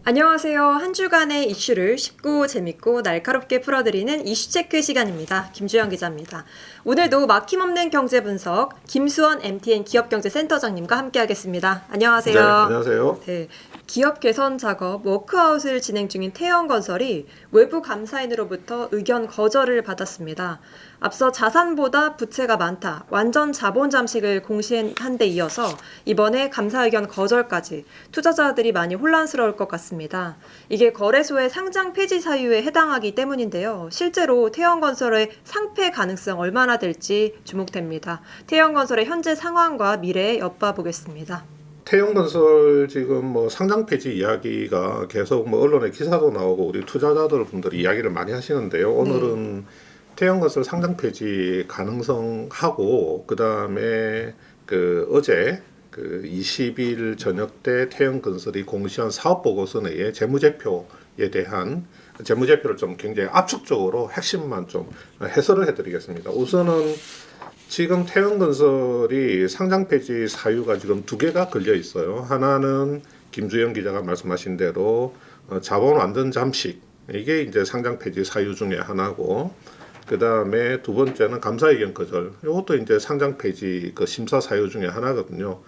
안녕하세요. 한 주간의 이슈를 쉽고 재밌고 날카롭게 풀어드리는 이슈체크 시간입니다. 김주영 기자입니다. 오늘도 막힘없는 경제 분석 김수원 MTN 기업경제센터장님과 함께하겠습니다. 안녕하세요. 네, 안녕하세요. 네, 기업 개선 작업 워크아웃을 진행 중인 태영건설이 외부 감사인으로부터 의견 거절을 받았습니다. 앞서 자산보다 부채가 많다, 완전 자본 잠식을 공시한 데 이어서 이번에 감사 의견 거절까지 투자자들이 많이 혼란스러울 것 같습니다. 이게 거래소의 상장 폐지 사유에 해당하기 때문인데요. 실제로 태영건설의 상폐 가능성 얼마나 될지 주목됩니다. 태영건설의 현재 상황과 미래에 엿봐보겠습니다. 태영건설 지금 뭐 상장 폐지 이야기가 계속 뭐 언론에 기사도 나오고 우리 투자자들 분들이 이야기를 많이 하시는데요. 오늘은 태영건설 상장 폐지 가능성하고 그다음에 어제 20일 저녁 때 태영건설이 공시한 사업보고서 내에 재무제표에 대한 재무제표를 좀 굉장히 압축적으로 핵심만 좀 해설을 해드리겠습니다. 우선은 지금 태영건설이 상장 폐지 사유가 지금 두 개가 걸려 있어요. 하나는 김주영 기자가 말씀하신 대로 자본 완전 잠식, 이게 이제 상장 폐지 사유 중에 하나고, 그 다음에 두 번째는 감사의견 거절, 이것도 이제 상장 폐지 심사 사유 중에 하나거든요.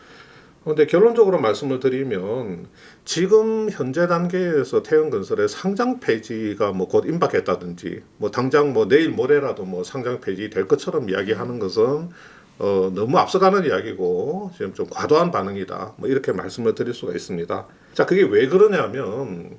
근데 결론적으로 말씀을 드리면 지금 현재 단계에서 태영건설의 상장 폐지가 뭐 곧 임박했다든지 뭐 당장 뭐 내일 모레라도 뭐 상장 폐지 될 것처럼 이야기하는 것은 너무 앞서가는 이야기고 지금 좀 과도한 반응이다, 뭐 이렇게 말씀을 드릴 수가 있습니다. 자, 그게 왜 그러냐면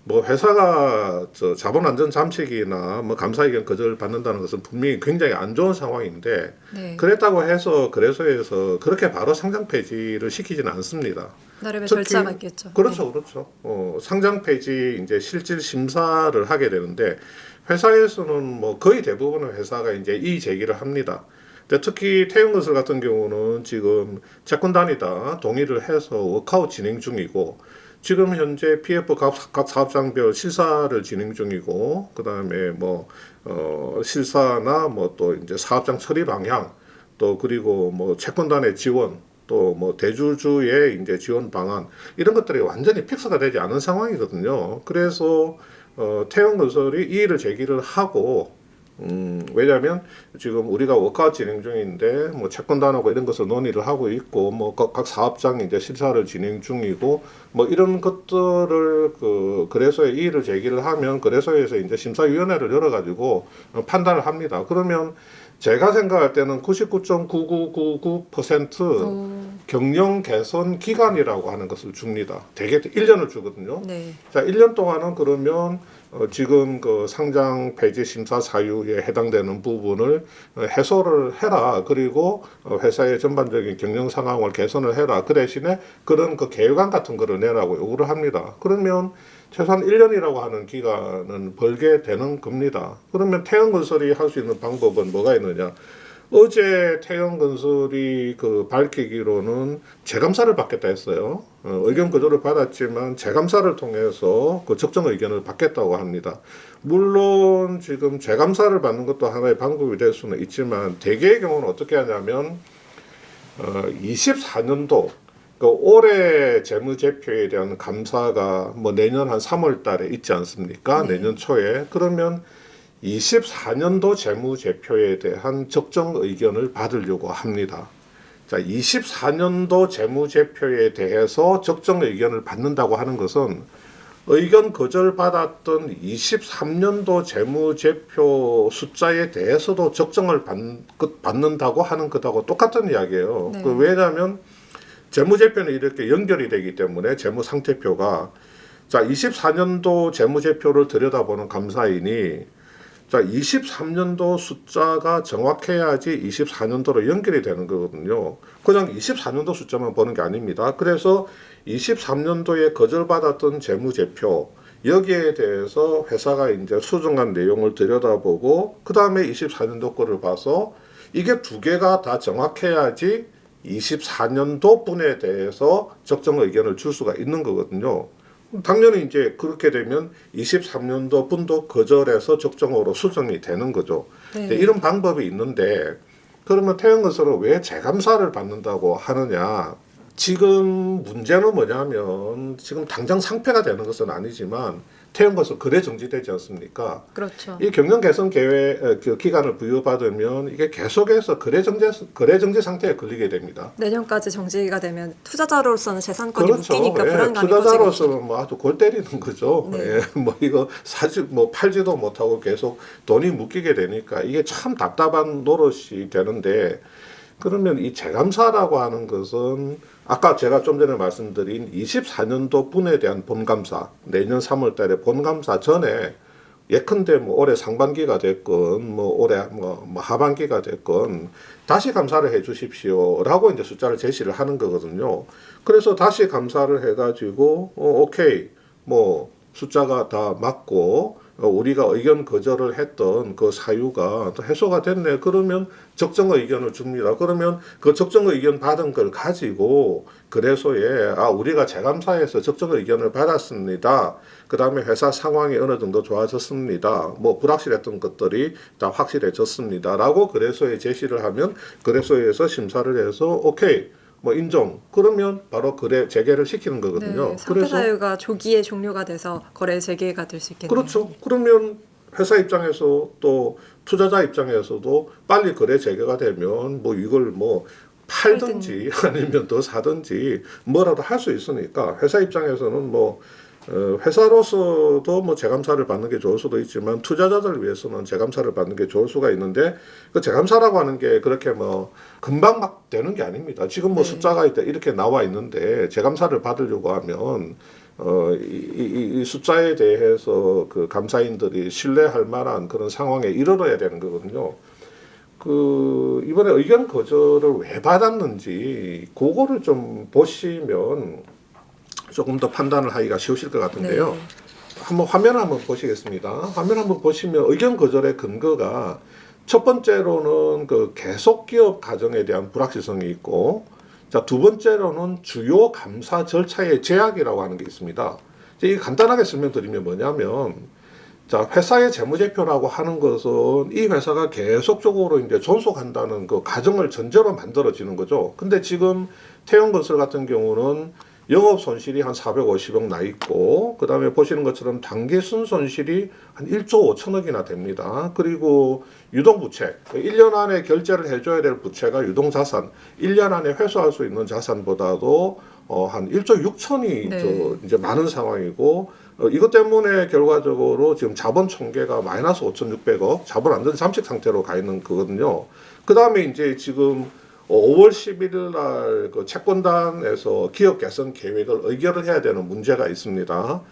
뭐 회사가 자본 안전 잠식이나 뭐 감사 의견 거절 받는다는 것은 분명히 굉장히 안 좋은 상황인데, 그랬다고 해서 거래소에서 그렇게 바로 상장 폐지를 시키지는 않습니다. 나름의 절차가 있겠죠. 그렇죠, 그렇죠. 상장 폐지 이제 실질 심사를 하게 되는데 회사에서는 뭐 거의 대부분의 회사가 이제 이의 제기를 합니다. 근데 특히 태영건설 같은 경우는 지금 채권단이다 동의를 해서 워크아웃 진행 중이고, 지금 현재 PF 각 사업장별 실사를 진행 중이고, 그 다음에 뭐 실사나 뭐 또 이제 사업장 처리 방향, 또 그리고 뭐 채권단의 지원, 또 뭐 대주주의 이제 지원 방안, 이런 것들이 완전히 픽스가 되지 않은 상황이거든요. 그래서 태영건설이 이의를 제기를 하고, 왜냐하면 지금 우리가 워크아웃 진행 중인데 뭐 채권단하고 이런 것을 논의를 하고 있고, 뭐 각 사업장 이제 실사를 진행 중이고, 뭐 이런 것들을 거래소에 이의를 제기를 하면 거래소에서 이제 심사위원회를 열어가지고 판단을 합니다. 그러면 제가 생각할 때는 99.9999% 경영 개선 기간이라고 하는 것을 줍니다. 대개 1년을 주거든요. 자, 1년 동안은 그러면 지금 상장 폐지 심사 사유에 해당되는 부분을 해소를 해라. 그리고 회사의 전반적인 경영 상황을 개선을 해라. 그 대신에 그런 계획안 같은 거를 내라고 요구를 합니다. 그러면 최소한 1년이라고 하는 기간은 벌게 되는 겁니다. 그러면 태영건설이 할 수 있는 방법은 뭐가 있느냐? 어제 태영건설이 밝히기로는 재감사를 받겠다 했어요. 의견 거절을 받았지만 재감사를 통해서 적정 의견을 받겠다고 합니다. 물론 지금 재감사를 받는 것도 하나의 방법이 될 수는 있지만 대개의 경우는 어떻게 하냐면 24년도 올해 재무제표에 대한 감사가 뭐 내년 한 3월 달에 있지 않습니까? 내년 초에. 그러면 24년도 재무제표에 대한 적정 의견을 받으려고 합니다. 자, 24년도 재무제표에 대해서 적정 의견을 받는다고 하는 것은 의견 거절받았던 23년도 재무제표 숫자에 대해서도 적정을 받는다고 하는 것하고 똑같은 이야기예요. 왜냐하면 재무제표는 이렇게 연결이 되기 때문에 재무상태표가, 자, 24년도 재무제표를 들여다보는 감사인이 자, 23년도 숫자가 정확해야지 24년도로 연결이 되는 거거든요. 그냥 24년도 숫자만 보는 게 아닙니다. 그래서 23년도에 거절받았던 재무제표, 여기에 대해서 회사가 이제 수정한 내용을 들여다보고 그 다음에 24년도 거를 봐서 이게 두 개가 다 정확해야지 24년도 분에 대해서 적정 의견을 줄 수가 있는 거거든요. 당연히 이제 그렇게 되면 23년도 분도 거절해서 적정으로 수정이 되는 거죠. 이런 방법이 있는데, 그러면 태영건설은 왜 재감사를 받는다고 하느냐? 지금 문제는 뭐냐면 지금 당장 상폐가 되는 것은 아니지만 태형건설 거래 정지되지 않습니까? 그렇죠. 이 경영 개선 계획 그 기간을 부여받으면 이게 계속해서 거래 정지 상태에 걸리게 됩니다. 내년까지 정지가 되면 투자자로서는 재산권이 그렇죠. 묶이니까 예, 불안감이 투자자로서는 뭐 아주 골 때리는 거죠. 네. 예, 뭐 이거 뭐 팔지도 못하고 계속 돈이 묶이게 되니까 이게 참 답답한 노릇이 되는데, 그러면 이 재감사라고 하는 것은 아까 제가 좀 전에 말씀드린 24년도 분에 대한 본감사, 내년 3월 달에 본감사 전에 예컨대 뭐 올해 상반기가 됐건 뭐 올해 뭐 하반기가 됐건 다시 감사를 해 주십시오라고 이제 숫자를 제시를 하는 거거든요. 그래서 다시 감사를 해 가지고 오케이 뭐 숫자가 다 맞고 우리가 의견 거절을 했던 그 사유가 또 해소가 됐네. 그러면 적정 의견을 줍니다. 그러면 그 적정 의견 받은 걸 가지고 그래서에 우리가 재감사에서 적정 의견을 받았습니다. 그 다음에 회사 상황이 어느 정도 좋아졌습니다. 뭐 불확실했던 것들이 다 확실해졌습니다. 라고 그래서에 제시를 하면 그래서에서 심사를 해서 오케이. 뭐 인정. 그러면 바로 거래 재개를 시키는 거거든요. 네, 상태 사유가 조기에 종료가 돼서 거래 재개가 될 수 있겠네요. 그렇죠. 그러면 회사 입장에서 또 투자자 입장에서도 빨리 거래 재개가 되면 뭐 이걸 뭐 팔든지 아니면 더 사든지 뭐라도 할 수 있으니까 회사 입장에서는 뭐 회사로서도 뭐 재감사를 받는 게 좋을 수도 있지만 투자자들을 위해서는 재감사를 받는 게 좋을 수가 있는데, 그 재감사라고 하는 게 그렇게 뭐 금방 막 되는 게 아닙니다. 지금 뭐 숫자가 이렇게 나와 있는데 재감사를 받으려고 하면 이 숫자에 대해서 그 감사인들이 신뢰할 만한 그런 상황에 이르러야 되는 거거든요. 그 이번에 의견 거절을 왜 받았는지 그거를 좀 보시면 조금 더 판단을 하기가 쉬우실 것 같은데요. 네. 한번 화면을 한번 보시겠습니다. 화면 한번 보시면 의견 거절의 근거가 첫 번째로는 그 계속 기업 가정에 대한 불확실성이 있고, 자, 두 번째로는 주요 감사 절차의 제약이라고 하는 게 있습니다. 이제 간단하게 설명드리면 뭐냐면, 자, 회사의 재무제표라고 하는 것은 이 회사가 계속적으로 이제 존속한다는 그 가정을 전제로 만들어지는 거죠. 근데 지금 태형건설 같은 경우는 영업 손실이 한 450억 나 있고, 그 다음에 보시는 것처럼 단기 순손실이 한 1조 5천억이나 됩니다. 그리고 유동부채, 1년 안에 결제를 해줘야 될 부채가 유동자산, 1년 안에 회수할 수 있는 자산보다도 한 1조 6천이 네. 이제 많은 상황이고, 이것 때문에 결과적으로 지금 자본 총계가 마이너스 5,600억, 자본 안전 잠식 상태로 가 있는 거거든요. 그 다음에 이제 지금 5월 11일 날 그 채권단에서 기업 개선 계획을 의결을 해야 되는 문제가 있습니다.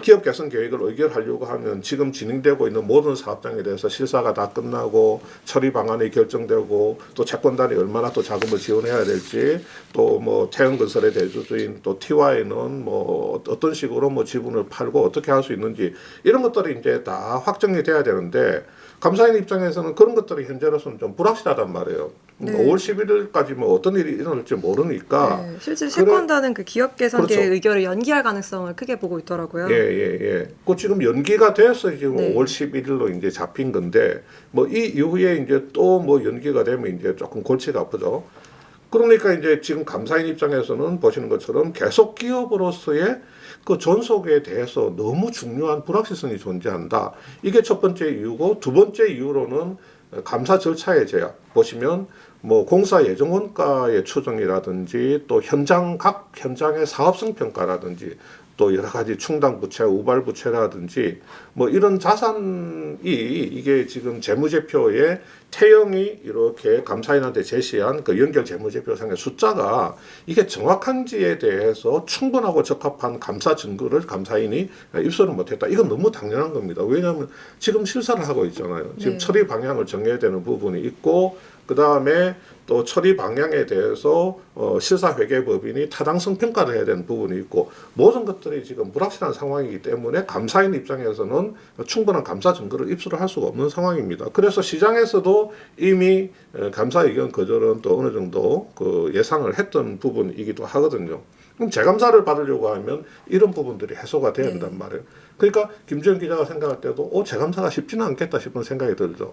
기업 개선 계획을 의결하려고 하면 지금 진행되고 있는 모든 사업장에 대해서 실사가 다 끝나고 처리 방안이 결정되고 또 채권단이 얼마나 또 자금을 지원해야 될지, 또 뭐 태형건설의 대주주인 또 TY는 뭐 어떤 식으로 뭐 지분을 팔고 어떻게 할 수 있는지 이런 것들이 이제 다 확정이 돼야 되는데, 감사인 입장에서는 그런 것들이 현재로서는 좀 불확실하단 말이에요. 네. 5월 11일까지 뭐 어떤 일이 일어날지 모르니까. 네, 실제 채권단은 그 기업 개선 계획 그렇죠. 의결을 연기할 가능성을 크게 보고 있더라고요. 예. 그 지금 연기가 돼서 지금 네. 5월 11일로 이제 잡힌 건데, 뭐 이 이후에 이제 또 뭐 연기가 되면 이제 조금 골치가 아프죠. 그러니까 이제 지금 감사인 입장에서는 보시는 것처럼 계속 기업으로서의 그 존속에 대해서 너무 중요한 불확실성이 존재한다. 이게 첫 번째 이유고, 두 번째 이유로는 감사 절차의 제약. 보시면 뭐 공사 예정 원가의 추정이라든지 또 각 현장의 사업성 평가라든지 또 여러 가지 충당 부채, 우발 부채라든지 뭐 이런 자산이 이게 지금 재무제표에 태형이 이렇게 감사인한테 제시한 그 연결 재무제표상의 숫자가 이게 정확한지에 대해서 충분하고 적합한 감사 증거를 감사인이 입수를 못했다. 이건 너무 당연한 겁니다. 왜냐하면 지금 실사를 하고 있잖아요. 지금 네. 처리 방향을 정해야 되는 부분이 있고, 그 다음에 또 처리 방향에 대해서 실사회계법인이 타당성 평가를 해야 되는 부분이 있고, 모든 것들이 지금 불확실한 상황이기 때문에 감사인 입장에서는 충분한 감사 증거를 입수를 할 수가 없는 상황입니다. 그래서 시장에서도 이미 감사 의견 거절은 또 어느 정도 그 예상을 했던 부분이기도 하거든요. 그럼 재감사를 받으려고 하면 이런 부분들이 해소가 돼야 된단 말이에요. 그러니까 김주영 기자가 생각할 때도 재감사가 쉽지는 않겠다 싶은 생각이 들죠.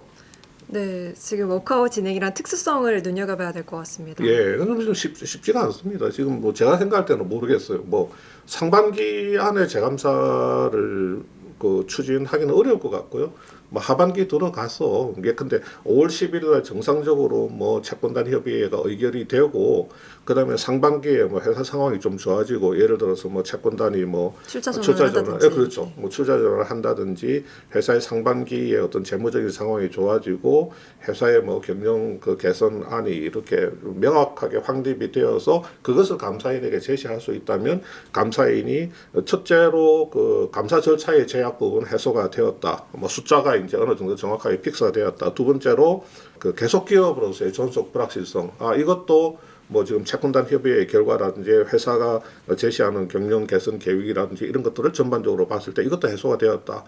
네, 지금 워크아웃 진행이란 특수성을 눈여겨봐야 될 것 같습니다. 예, 그건 좀 쉽지가 않습니다. 지금 뭐 제가 생각할 때는 모르겠어요. 뭐 상반기 안에 재감사를 그 추진하기는 어려울 것 같고요. 뭐 하반기 들어가서 이게 근데 5월 10일 날 정상적으로 뭐 채권단 협의회가 의결이 되고 그다음에 상반기에 뭐 회사 상황이 좀 좋아지고 예를 들어서 뭐 채권단이 뭐 출자 전환을 한다든지. 예, 그렇죠. 뭐 출자 전환을 한다든지 회사의 상반기에 어떤 재무적인 상황이 좋아지고 회사의 뭐 경영 그 개선안이 이렇게 명확하게 확립이 되어서 그것을 감사인에게 제시할 수 있다면 감사인이 첫째로 그 감사 절차의 제약 부분 해소가 되었다. 뭐 숫자가 이제 어느 정도 정확하게 픽스가 되었다. 두 번째로 그 계속 기업으로서의 존속 불확실성. 이것도 뭐 지금 채권단 협의회 결과라든지 회사가 제시하는 경영 개선 계획이라든지 이런 것들을 전반적으로 봤을 때 이것도 해소가 되었다.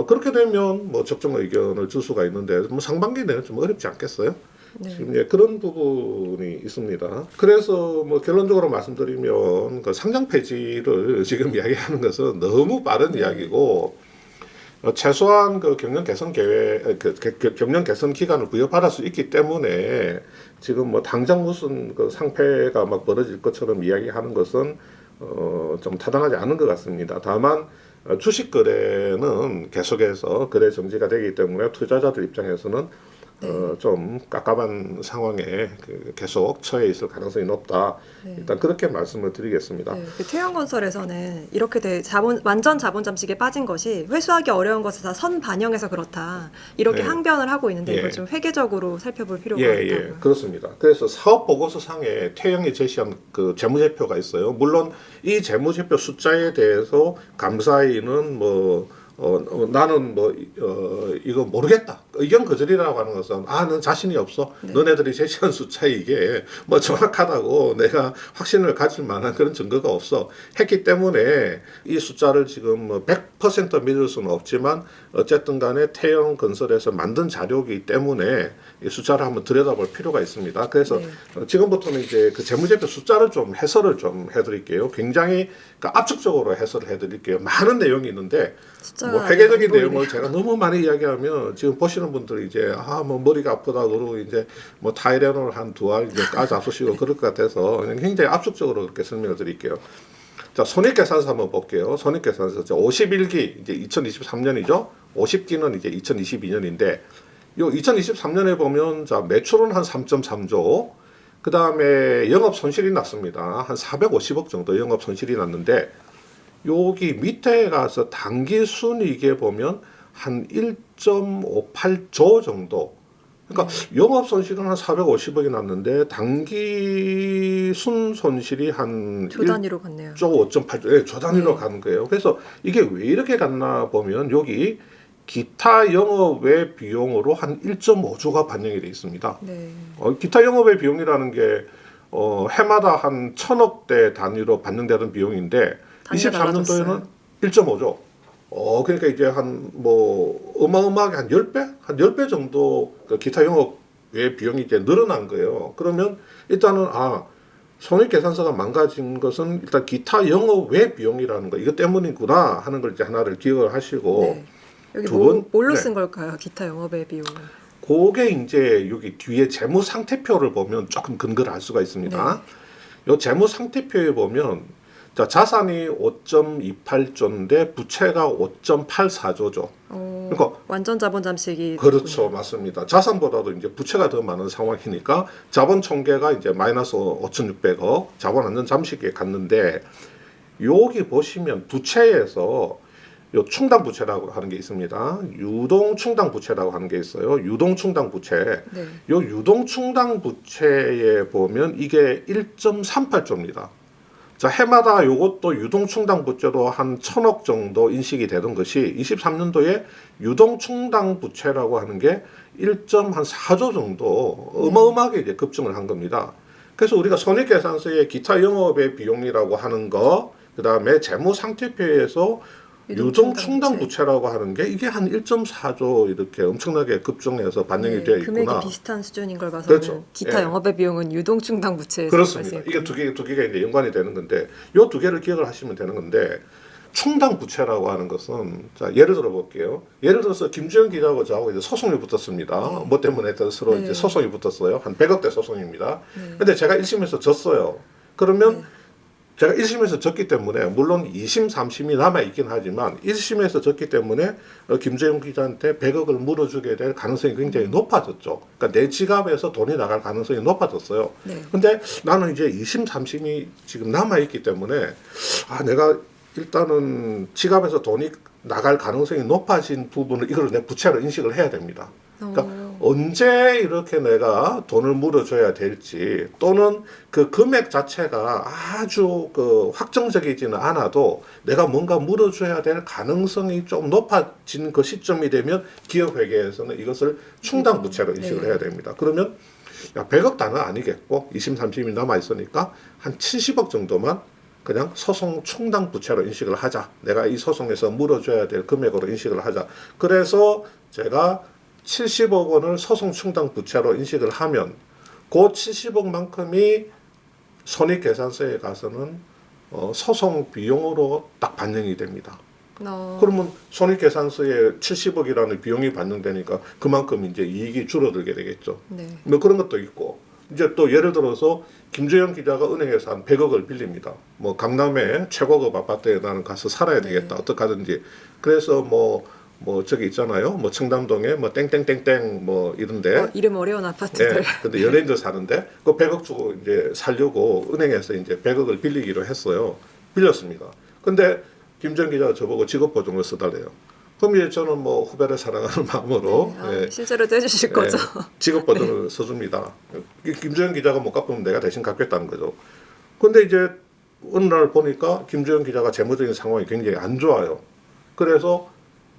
그렇게 되면 뭐 적정 의견을 줄 수가 있는데 뭐 상반기 내는 좀 어렵지 않겠어요? 네. 지금 그런 부분이 있습니다. 그래서 뭐 결론적으로 말씀드리면 그 상장 폐지를 지금 이야기하는 것은 너무 빠른 이야기고 최소한 그 경영 개선 계획, 경영 개선 기간을 부여받을 수 있기 때문에 지금 뭐 당장 무슨 그 상패가 막 벌어질 것처럼 이야기하는 것은 좀 타당하지 않은 것 같습니다. 다만 주식 거래는 계속해서 거래 정지가 되기 때문에 투자자들 입장에서는 좀 깝깝한 상황에 계속 처해 있을 가능성이 높다. 네. 일단 그렇게 말씀을 드리겠습니다. 네, 그 태양건설에서는 이렇게 완전 자본 잠식에 빠진 것이 회수하기 어려운 것을 다 선 반영해서 그렇다. 이렇게 네. 항변을 하고 있는데 예. 이걸 좀 회계적으로 살펴볼 필요가 예, 있다고요. 그렇습니다. 그래서 사업 보고서 상에 태영이 제시한 그 재무제표가 있어요. 물론 이 재무제표 숫자에 대해서 감사인은 나는 이거 모르겠다. 의견 거절이라고 하는 것은 난 자신이 없어. 네. 너네들이 제시한 숫자 이게 뭐 정확하다고 내가 확신을 가질 만한 그런 증거가 없어. 했기 때문에 이 숫자를 지금 뭐 100% 믿을 수는 없지만 어쨌든 간에 태영 건설에서 만든 자료이기 때문에 이 숫자를 한번 들여다볼 필요가 있습니다. 그래서 네. 지금부터는 이제 그 재무제표 숫자를 좀 해설을 좀 해드릴게요. 굉장히 압축적으로 해설을 해드릴게요. 많은 내용이 있는데 뭐 회계적인 내용을 제가 너무 많이 이야기하면 지금 보시는 분들이 이제 뭐 머리가 아프다 그러고 이제 뭐 타이레놀 한 두 알 이제 까잡수시고 그럴 것 같아서 굉장히 압축적으로 그렇게 설명을 드릴게요. 자, 손익계산서 한번 볼게요. 손익계산서 51기 이제 2023년이죠. 50기는 이제 2022년인데 요 2023년에 보면 자 매출은 한 3.3조. 그 다음에 영업 손실이 났습니다. 한 450억 정도 영업 손실이 났는데 여기 밑에 가서 단기 순이익에 보면 한 1.58조 정도. 그러니까 영업 손실은 한 450억이 났는데 단기 순 손실이 한 조 단위로 갔네요. 1조 5.8조, 조 단위로 가는 거예요. 그래서 이게 왜 이렇게 갔나 보면 여기 기타 영업의 비용으로 한 1.5조가 반영이 돼 있습니다. 네. 기타 영업의 비용이라는 게 해마다 한 1,000억대 단위로 반영되는 비용인데 23년도에는 1.5조. 그러니까 이제 어마어마하게 한 10배? 한 10배 정도 그 기타 영업의 비용이 이제 늘어난 거예요. 그러면 일단은 손익계산서가 망가진 것은 일단 기타 영업의 비용이라는 거 이것 때문이구나 하는 걸 이제 하나를 기억을 하시고 네. 여기 뭘로 쓴 걸까요? 기타 영업의 비용은. 그게 이제 여기 뒤에 재무 상태표를 보면 조금 근거를 알 수가 있습니다. 요 재무 상태표에 보면 자산이 5.28조인데 부채가 5.84조죠. 그러니까 완전 자본 잠식이 그렇죠, 됐군요. 맞습니다. 자산보다도 이제 부채가 더 많은 상황이니까 자본 총계가 이제 마이너스 5,600억, 자본 완전 잠식에 갔는데 여기 보시면 부채에서 요 충당 부채라고 하는 게 있습니다. 유동 충당 부채라고 하는 게 있어요. 유동 충당 부채. 네. 요 유동 충당 부채에 보면 이게 1.38조입니다. 자, 해마다 요것도 유동 충당 부채로 한 1,000억 정도 인식이 되던 것이 23년도에 유동 충당 부채라고 하는 게 1.4조 정도 어마어마하게 이제 급증을 한 겁니다. 그래서 우리가 손익계산서의 기타 영업의 비용이라고 하는 거, 그다음에 재무 상태표에서 유동 충당 부채라고 하는 게 이게 한 1.4조 이렇게 엄청나게 급증해서 반영이 되어 있구나. 금액이 비슷한 수준인 걸 봐서는 그렇죠. 기타 영업의 비용은 유동 충당 부채에서 그렇습니다. 이게 두 개가 이제 연관이 되는 건데 요 두 개를 기억을 하시면 되는 건데 충당 부채라고 하는 것은 자 예를 들어 볼게요. 예를 들어서 김주영 기자하고 저하고 이제 소송이 붙었습니다. 뭐 때문에 서로 네. 이제 소송이 붙었어요. 한 100억대 소송입니다. 네. 근데 제가 1심에서 졌어요. 그러면 네. 제가 1심에서 졌기 때문에 물론 2심, 3심이 남아있긴 하지만 1심에서 졌기 때문에 김재용 기자한테 100억을 물어주게 될 가능성이 굉장히 높아졌죠. 그러니까 내 지갑에서 돈이 나갈 가능성이 높아졌어요. 네. 근데 나는 이제 2심, 3심이 지금 남아있기 때문에 내가 일단은 지갑에서 돈이 나갈 가능성이 높아진 부분을 이걸 내 부채로 인식을 해야 됩니다. 그러니까 언제 이렇게 내가 돈을 물어줘야 될지 또는 그 금액 자체가 아주 그 확정적이지는 않아도 내가 뭔가 물어줘야 될 가능성이 좀 높아진 그 시점이 되면 기업회계에서는 이것을 충당 부채로 인식을 해야 됩니다. 그러면 100억 단은 아니겠고 2심, 3심이 남아있으니까 한 70억 정도만 그냥 소송 충당 부채로 인식을 하자. 내가 이 소송에서 물어줘야 될 금액으로 인식을 하자. 그래서 제가 70억 원을 소송 충당 부채로 인식을 하면 그 70억만큼이 손익계산서에 가서는 소송 비용으로 딱 반영이 됩니다. 그러면 손익계산서에 70억이라는 비용이 반영되니까 그만큼 이제 이익이 줄어들게 되겠죠. 네. 뭐 그런 것도 있고 이제 또 예를 들어서 김주영 기자가 은행에서 한 100억을 빌립니다. 뭐 강남의 최고급 아파트에 나는 가서 살아야 되겠다. 어떻게 하든지. 그래서 뭐 저기 있잖아요. 뭐 청담동에 뭐 땡땡땡땡 뭐 이런데 이름 어려운 아파트들. 네, 근데 연예인들 사는데 그 100억 주고 이제 살려고 은행에서 이제 100억을 빌리기로 했어요. 빌렸습니다. 근데 김주영 기자가 저보고 직업 보증을 써달래요. 그럼 이제 저는 뭐 후배를 사랑하는 마음으로 실제로도 해주실 거죠. 직업 보증을 써줍니다. 김주영 기자가 못 갚으면 내가 대신 갚겠다는 거죠. 근데 이제 어느 날 보니까 김주영 기자가 재무적인 상황이 굉장히 안 좋아요. 그래서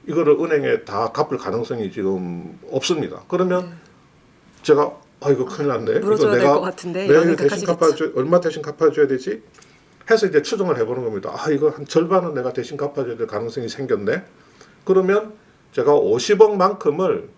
이거를 은행에 다 갚을 가능성이 지금 없습니다. 그러면 제가 이거 큰일 났네. 물어줘야 이거 될 것 같은데 이런 내가 대신 생각하시겠죠. 얼마 대신 갚아줘야 되지? 해서 이제 추정을 해보는 겁니다. 이거 한 절반은 내가 대신 갚아줘야 될 가능성이 생겼네. 그러면 제가 50억만큼을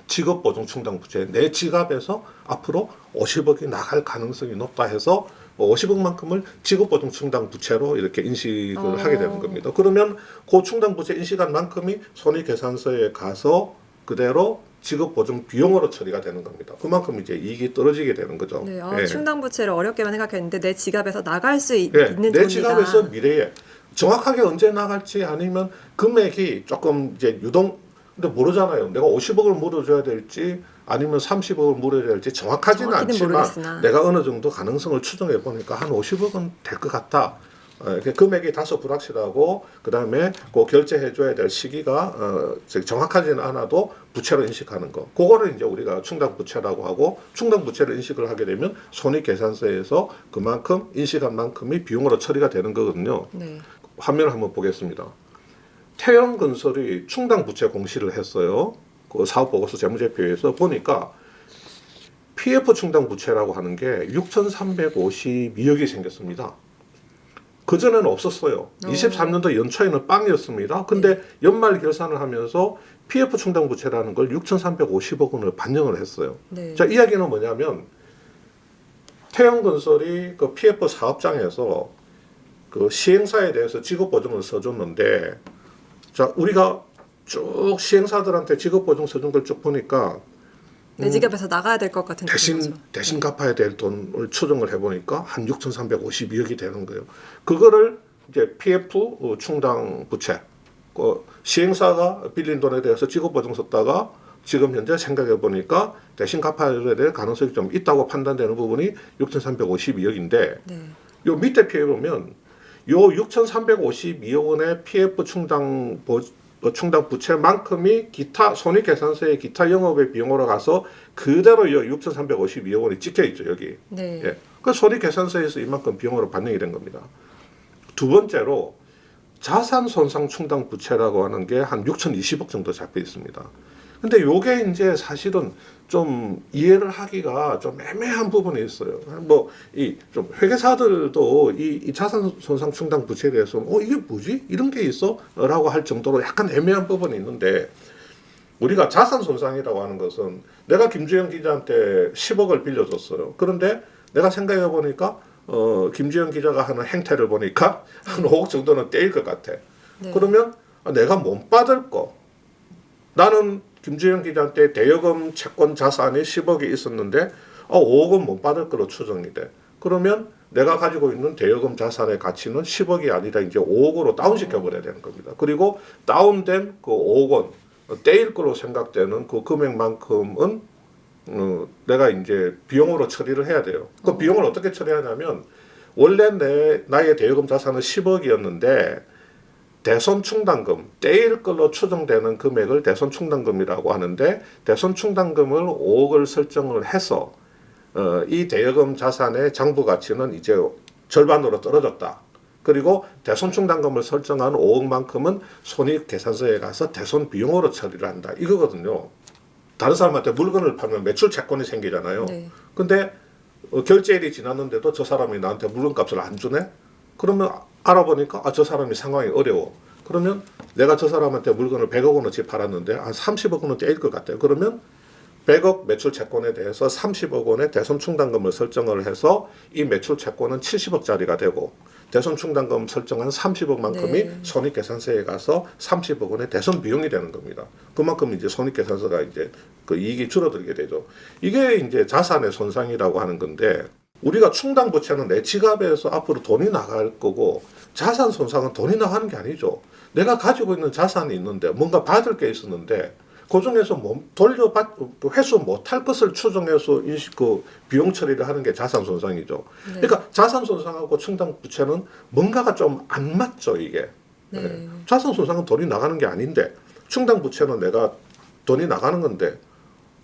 직업보증 충당 부채 내 지갑에서 앞으로 50억이 나갈 가능성이 높다 해서 50억만큼을 직업보증 충당 부채로 이렇게 인식을 하게 되는 겁니다. 그러면 그 충당 부채 인식한 만큼이 손익계산서에 가서 그대로 직업보증 비용으로 처리가 되는 겁니다. 그만큼 이제 이익이 떨어지게 되는 거죠. 네, 예. 충당 부채를 어렵게만 생각했는데 내 지갑에서 나갈 수 있는 내 돈이다. 지갑에서 미래에 정확하게 언제 나갈지 아니면 금액이 조금 이제 근데 모르잖아요. 내가 50억을 물어줘야 될지 아니면 30억을 물어줘야 될지 정확하지는 않지만 모르겠으나. 내가 어느 정도 가능성을 추정해 보니까 한 50억은 될 것 같다. 금액이 다소 불확실하고 그 다음에 그 결제해줘야 될 시기가 정확하지는 않아도 부채로 인식하는 거. 그거를 이제 우리가 충당 부채라고 하고 충당 부채를 인식을 하게 되면 손익계산서에서 그만큼 인식한 만큼이 비용으로 처리가 되는 거거든요. 네. 화면을 한번 보겠습니다. 태영건설이 충당 부채 공시를 했어요. 그 사업보고서 재무제표에서 보니까 PF 충당 부채라고 하는 게 6,352억이 생겼습니다. 그전에는 없었어요. 23년도 연초에는 빵이었습니다. 근데 연말 결산을 하면서 PF 충당 부채라는 걸 6,350억 원을 반영을 했어요. 네. 자, 이야기는 뭐냐면 태영건설이 그 PF 사업장에서 그 시행사에 대해서 직업보증을 써줬는데 자, 우리가 쭉 시행사들한테 직업보증 써준 걸 쭉 보니까 내 지갑에서 나가야 될 것 같은 대신 갚아야 될 돈을 추정을 해보니까 한 6,352억이 되는 거예요. 그거를 이제 PF 충당 부채, 그 시행사가 빌린 돈에 대해서 직업보증 썼다가 지금 현재 생각해 보니까 대신 갚아야 될 가능성이 좀 있다고 판단되는 부분이 6,352억인데 네. 요 밑에 피해 보면 요 6,352억 원의 PF 충당 부채만큼이 기타 손익계산서의 기타 영업의 비용으로 가서 그대로 요 6,352억 원이 찍혀 있죠 여기. 네. 예. 그 손익계산서에서 이만큼 비용으로 반영이 된 겁니다. 두 번째로 자산 손상 충당 부채라고 하는 게 한 6,020억 정도 잡혀 있습니다. 근데 요게 이제 사실은 좀 이해를 하기가 좀 애매한 부분이 있어요. 뭐 이 좀 회계사들도 이 자산 손상 충당 부채에 대해서 이게 뭐지? 이런 게 있어?라고 할 정도로 약간 애매한 부분이 있는데 우리가 자산 손상이라고 하는 것은 내가 김주영 기자한테 10억을 빌려줬어요. 그런데 내가 생각해 보니까 김지영 기자가 하는 행태를 보니까 한 5억 정도는 떼일 것 같아. 네. 그러면 내가 못 받을 거. 나는 김지영 기자한테 대여금 채권 자산이 10억이 있었는데 5억은 못 받을 거로 추정이 돼. 그러면 내가 가지고 있는 대여금 자산의 가치는 10억이 아니라 이제 5억으로 다운시켜 버려야 되는 겁니다. 그리고 다운된 그 5억 원 떼일 거로 생각되는 그 금액만큼은 내가 이제 비용으로 처리를 해야 돼요. 그 비용을 어떻게 처리하냐면 원래 나의 대여금 자산은 10억이었는데 대손 충당금, 떼일 걸로 추정되는 금액을 대손 충당금이라고 하는데 대손 충당금을 5억을 설정을 해서 이 대여금 자산의 장부 가치는 이제 절반으로 떨어졌다. 그리고 대손 충당금을 설정한 5억만큼은 손익계산서에 가서 대손 비용으로 처리를 한다. 이거거든요. 다른 사람한테 물건을 팔면 매출 채권이 생기잖아요. 네. 근데 결제일이 지났는데도 저 사람이 나한테 물건값을 안 주네? 그러면 알아보니까 저 사람이 상황이 어려워. 그러면 내가 저 사람한테 물건을 100억 원어치 팔았는데 한 30억 원은 떼일 것 같아요. 그러면 100억 매출 채권에 대해서 30억 원의 대손 충당금을 설정을 해서 이 매출 채권은 70억짜리가 되고 대손 충당금 설정한 30억만큼이 네. 손익계산서에 가서 30억 원의 대손 비용이 되는 겁니다. 그만큼 이제 손익계산서가 이제 그 이익이 줄어들게 되죠. 이게 이제 자산의 손상이라고 하는 건데 우리가 충당 부채는 내 지갑에서 앞으로 돈이 나갈 거고 자산 손상은 돈이 나가는 게 아니죠. 내가 가지고 있는 자산이 있는데 뭔가 받을 게 있었는데 그 중에서 회수 못할 것을 추정해서 비용 처리를 하는 게 자산 손상이죠. 네. 그러니까 자산 손상하고 충당 부채는 뭔가가 좀 안 맞죠, 이게. 네. 네. 자산 손상은 돈이 나가는 게 아닌데 충당 부채는 내가 돈이 나가는 건데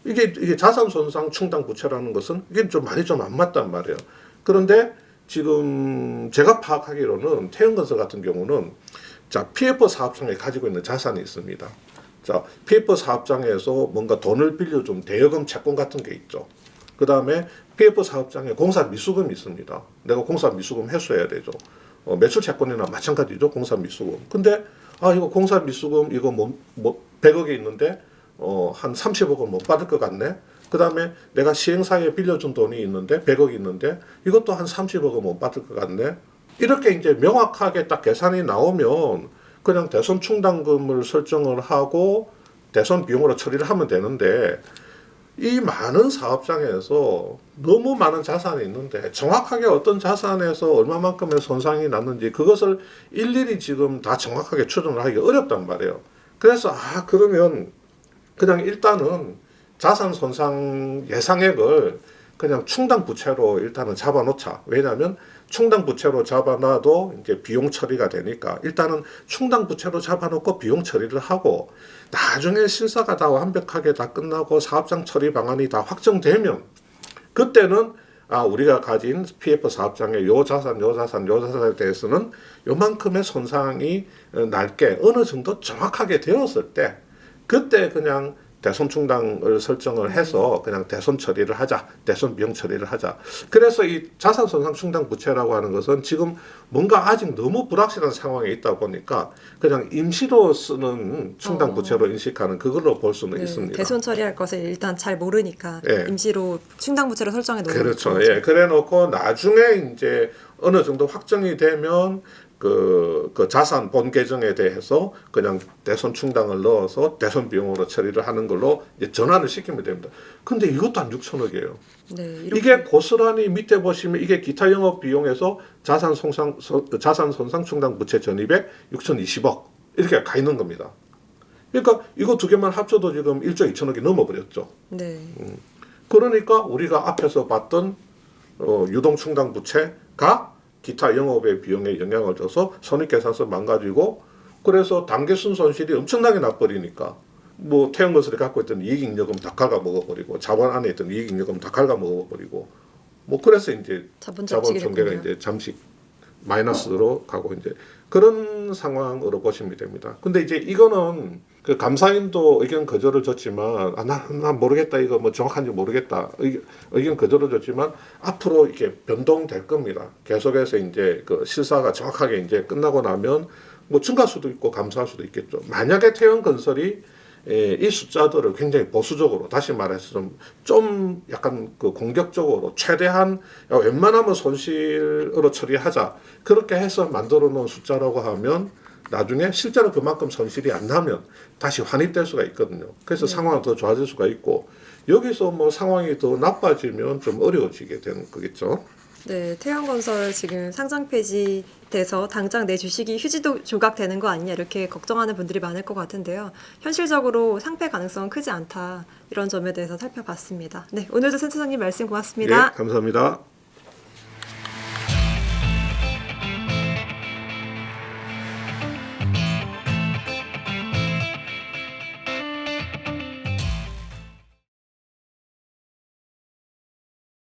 이게 자산 손상 충당 부채라는 것은 이게 좀 많이 좀 안 맞단 말이에요. 그런데 지금 제가 파악하기로는 태영건설 같은 경우는 자, PF 사업장에 가지고 있는 자산이 있습니다. 자, PF 사업장에서 뭔가 돈을 빌려준 대여금 채권 같은 게 있죠. 그 다음에 PF 사업장에 공사 미수금이 있습니다. 내가 공사 미수금 회수해야 되죠. 매출 채권이나 마찬가지죠. 공사 미수금. 근데 이거 공사 미수금 이거 100억이 있는데 한 30억은 못 받을 것 같네. 그 다음에 내가 시행사에 빌려준 돈이 있는데 100억이 있는데 이것도 한 30억은 못 받을 것 같네. 이렇게 이제 명확하게 딱 계산이 나오면 그냥 대손 충당금을 설정을 하고 대손 비용으로 처리를 하면 되는데 이 많은 사업장에서 너무 많은 자산이 있는데 정확하게 어떤 자산에서 얼마만큼의 손상이 났는지 그것을 일일이 지금 다 정확하게 추정을 하기 어렵단 말이에요. 그래서 그러면 그냥 일단은 자산 손상 예상액을 그냥 충당 부채로 일단은 잡아놓자. 왜냐하면 충당 부채로 잡아놔도 이제 비용 처리가 되니까 일단은 충당 부채로 잡아놓고 비용 처리를 하고 나중에 실사가 다 완벽하게 다 끝나고 사업장 처리 방안이 다 확정되면 그때는 우리가 가진 PF 사업장의 요 자산에 대해서는 요만큼의 손상이 날 게 어느 정도 정확하게 되었을 때 그때 그냥 대손 충당을 설정을 해서 그냥 대손 처리를 하자. 대손 비용 처리를 하자. 그래서 이 자산 손상 충당 부채라고 하는 것은 지금 뭔가 아직 너무 불확실한 상황에 있다 보니까 그냥 임시로 쓰는 충당 부채로 인식하는 그걸로 볼 수는 네. 있습니다. 대손 처리할 것을 일단 잘 모르니까 예. 임시로 충당 부채로 설정해 놓는 그렇죠. 거죠. 예. 그래 놓고 나중에 이제 어느 정도 확정이 되면 그 자산 본 계정에 대해서 그냥 대손 충당을 넣어서 대손 비용으로 처리를 하는 걸로 이제 전환을 시키면 됩니다. 근데 이것도 한 6천억이에요. 네, 이게 고스란히 밑에 보시면 이게 기타 영업 비용에서 자산 손상 충당 부채 전입액 6,020억 이렇게 가 있는 겁니다. 그러니까 이거 두 개만 합쳐도 지금 1조 2천억이 넘어버렸죠. 네. 그러니까 우리가 앞에서 봤던 유동 충당 부채가 기타 영업의 비용에 영향을 줘서 손익계산서 망가지고 그래서 당계순 손실이 엄청나게 나버리니까 뭐 태영건설이 갖고 있던 이익잉여금 다 갉아먹어버리고 자본 안에 있던 이익잉여금 다 갉아먹어버리고 뭐 그래서 이제 자본 총계가 이제 잠시 마이너스로 가고 이제 그런 상황으로 보시면 됩니다. 근데 이제 이거는 그 감사인도 의견 거절을 줬지만 난 모르겠다 이거 뭐 정확한지 모르겠다 의견 거절을 줬지만 앞으로 이렇게 변동될 겁니다. 계속해서 이제 그 실사가 정확하게 이제 끝나고 나면 뭐 증가할 수도 있고 감소할 수도 있겠죠. 만약에 태영건설이 이 숫자들을 굉장히 보수적으로 다시 말해서 좀 약간 그 공격적으로 최대한 웬만하면 손실으로 처리하자 그렇게 해서 만들어 놓은 숫자라고 하면 나중에 실제로 그만큼 손실이 안 나면 다시 환입될 수가 있거든요. 그래서 상황이 더 좋아질 수가 있고 여기서 뭐 상황이 더 나빠지면 좀 어려워지게 되는 거겠죠. 네, 태양건설 지금 상장 폐지돼서 당장 내 주식이 휴지도 조각되는 거 아니냐 이렇게 걱정하는 분들이 많을 것 같은데요. 현실적으로 상패 가능성은 크지 않다. 이런 점에 대해서 살펴봤습니다. 네, 오늘도 센터장님 말씀 예, 고맙습니다. 감사합니다.